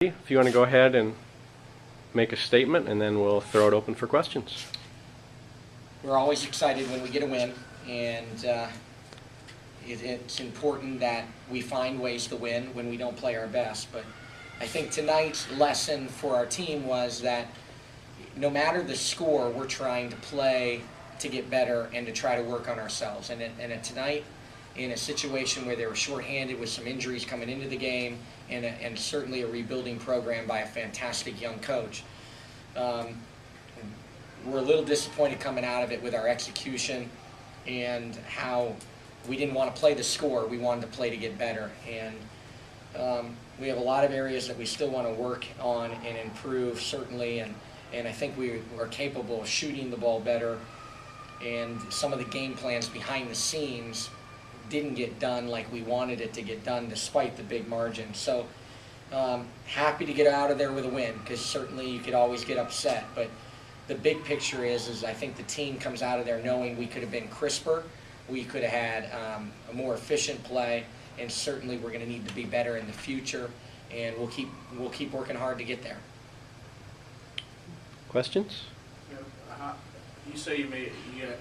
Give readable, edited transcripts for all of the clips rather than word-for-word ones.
If you want to go ahead and make a statement, and then we'll throw it open for questions. We're always excited when we get a win, and it's important that we find ways to win when we don't play our best. But I think tonight's lesson for our team was that no matter the score, we're trying to play to get better and to try to work on ourselves. And tonight, in a situation where they were shorthanded with some injuries coming into the game, and certainly a rebuilding program by a fantastic young coach, we're a little disappointed coming out of it with our execution and how we didn't want to play the score. We wanted to play to get better. And we have a lot of areas that we still want to work on and improve, certainly. And I think we are capable of shooting the ball better. And some of the game plans behind the scenes didn't get done like we wanted it to get done despite the big margin. So happy to get out of there with a win, because certainly you could always get upset. But the big picture is I think the team comes out of there knowing we could have been crisper, we could have had a more efficient play, and certainly we're going to need to be better in the future, and we'll keep working hard to get there. Questions? You say you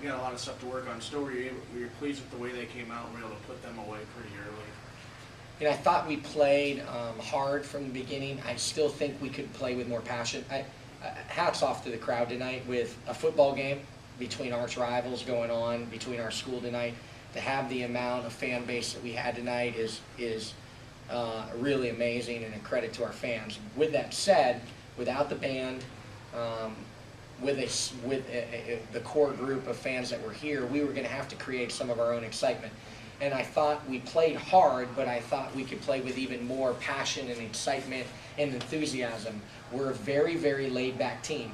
got a lot of stuff to work on. Still, were you pleased with the way they came out and were able to put them away pretty early? You know, I thought we played hard from the beginning. I still think we could play with more passion. Hats off to the crowd tonight with a football game between arch rivals going on between our school tonight. To have the amount of fan base that we had tonight is really amazing, and a credit to our fans. With that said, without the band, with the core group of fans that were here, we were going to have to create some of our own excitement. And I thought we played hard, but I thought we could play with even more passion and excitement and enthusiasm. We're a very, very laid-back team,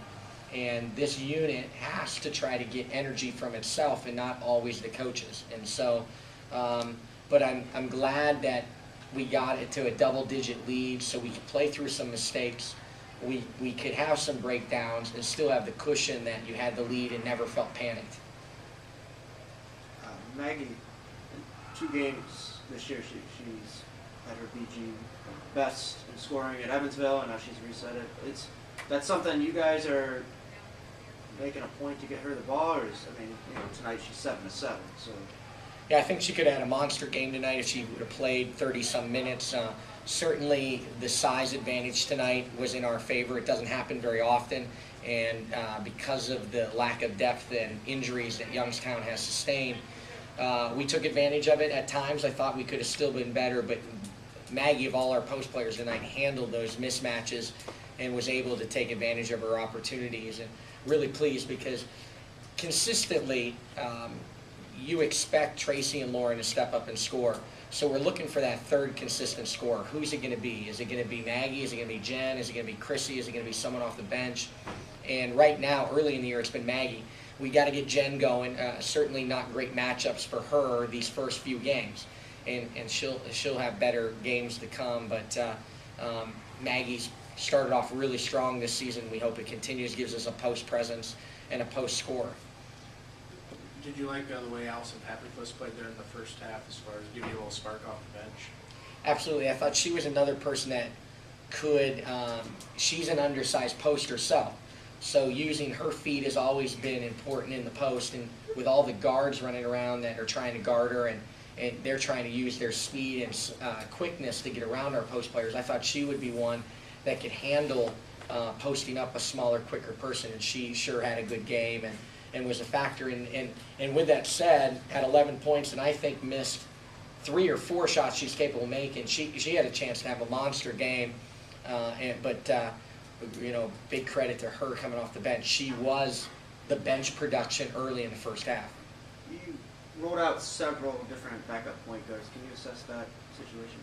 and this unit has to try to get energy from itself and not always the coaches. And so, but I'm glad that we got it to a double-digit lead so we could play through some mistakes. We could have some breakdowns and still have the cushion that you had the lead and never felt panicked. Maggie, in 2 games this year, she's had her BG best in scoring at Evansville, and now she's reset it. That's something you guys are making a point to get her the ball, or tonight she's 7 of 7. So yeah, I think she could have had a monster game tonight if she would have played 30-some minutes. Certainly the size advantage tonight was in our favor. It doesn't happen very often, and because of the lack of depth and injuries that Youngstown has sustained, we took advantage of it at times. I thought we could have still been better, but Maggie, of all our post players tonight, handled those mismatches and was able to take advantage of her opportunities. And really pleased, because consistently you expect Tracy and Lauren to step up and score. So we're looking for that third consistent scorer. Who's it going to be? Is it going to be Maggie? Is it going to be Jen? Is it going to be Chrissy? Is it going to be someone off the bench? And right now, early in the year, it's been Maggie. We got to get Jen going. Certainly not great matchups for her these first few games, and she'll have better games to come. But Maggie's started off really strong this season. We hope it continues. Gives us a post presence and a post score. Did you like the way Allison Pappercliff played there in the first half, as far as giving you a little spark off the bench? Absolutely. I thought she was another person that could, she's an undersized post herself. So using her feet has always been important in the post, and with all the guards running around that are trying to guard her, and they're trying to use their speed and quickness to get around our post players, I thought she would be one that could handle posting up a smaller, quicker person, and she sure had a good game and was a factor. And with that said, had 11 points, and I think missed 3 or 4 shots she's capable of making. She had a chance to have a monster game, but big credit to her coming off the bench. She was the bench production early in the first half. you rolled out several different backup point guards. Can you assess that situation?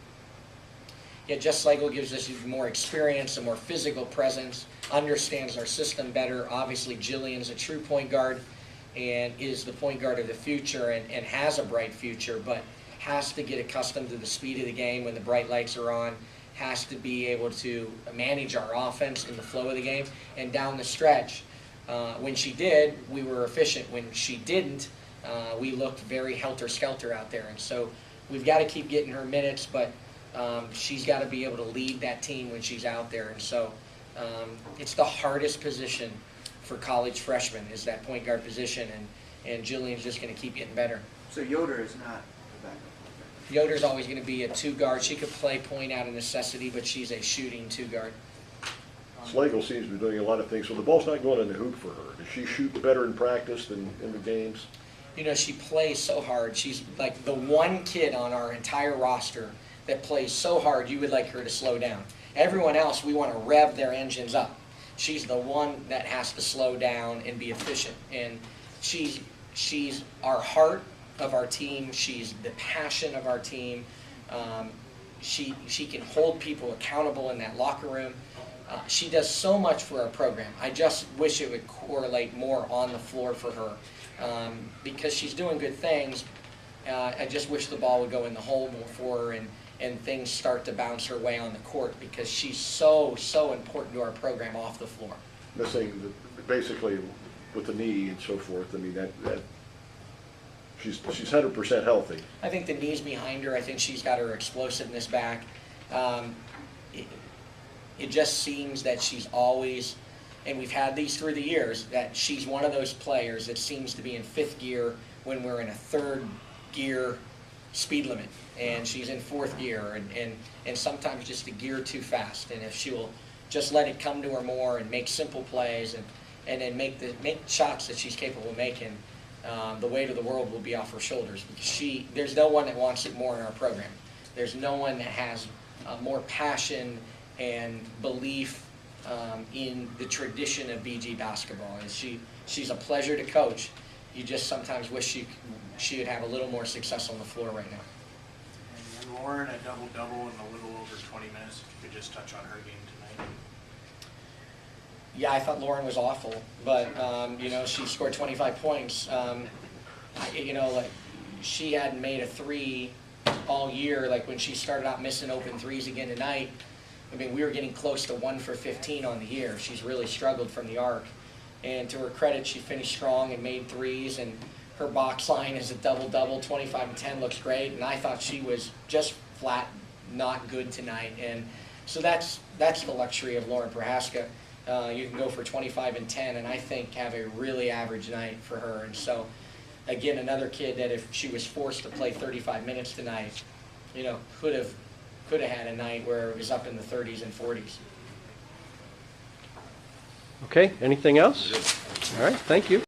Yeah, Jess Slagle gives us more experience, a more physical presence, understands our system better. Obviously, Jillian's a true point guard and is the point guard of the future, and has a bright future, but has to get accustomed to the speed of the game when the bright lights are on, has to be able to manage our offense in the flow of the game. And down the stretch, when she did, we were efficient. When she didn't, we looked very helter-skelter out there. And so we've got to keep getting her minutes, but she's got to be able to lead that team when she's out there. And so it's the hardest position for college freshmen is that point guard position, and Jillian's just going to keep getting better. So Yoder is not the backup. Yoder's always going to be a two guard. She could play point out of necessity, but she's a shooting two guard. Slagle seems to be doing a lot of things, so the ball's not going in the hoop for her. Does she shoot better in practice than in the games? You know, she plays so hard. She's like the one kid on our entire roster that plays so hard you would like her to slow down. Everyone else, we want to rev their engines up. She's the one that has to slow down and be efficient. And she's our heart of our team. She's the passion of our team. She can hold people accountable in that locker room. She does so much for our program. I just wish it would correlate more on the floor for her. Because she's doing good things, I just wish the ball would go in the hole more for her and things start to bounce her way on the court because she's so important to our program off the floor. Missing basically with the knee and so forth. I mean that she's 100% healthy. I think the knee's behind her. I think she's got her explosiveness back. It just seems that she's always, and we've had these through the years, that she's one of those players that seems to be in fifth gear when we're in a third gear speed limit, and she's in fourth gear, and sometimes just a gear too fast. And if she will just let it come to her more and make simple plays and then make shots that she's capable of making, the weight of the world will be off her shoulders. There's no one that wants it more in our program. There's no one that has more passion and belief in the tradition of BG basketball. And she's a pleasure to coach. You just sometimes wish she would have a little more success on the floor right now. And Lauren, a double-double in a little over 20 minutes. If you could just touch on her game tonight. Yeah, I thought Lauren was awful, but you know, she scored 25 points. You know, like she hadn't made a three all year. Like when she started out missing open threes again tonight, I mean, we were getting close to 1 for 15 on the year. She's really struggled from the arc. And to her credit, she finished strong and made threes, and her box line is a double-double, 25 and 10 looks great. And I thought she was just flat not good tonight. And so that's the luxury of Lauren Prohaska. You can go for 25 and 10, and I think have a really average night for her. And so, again, another kid that if she was forced to play 35 minutes tonight, you know, could have had a night where it was up in the 30s and 40s. Okay, anything else? All right, thank you.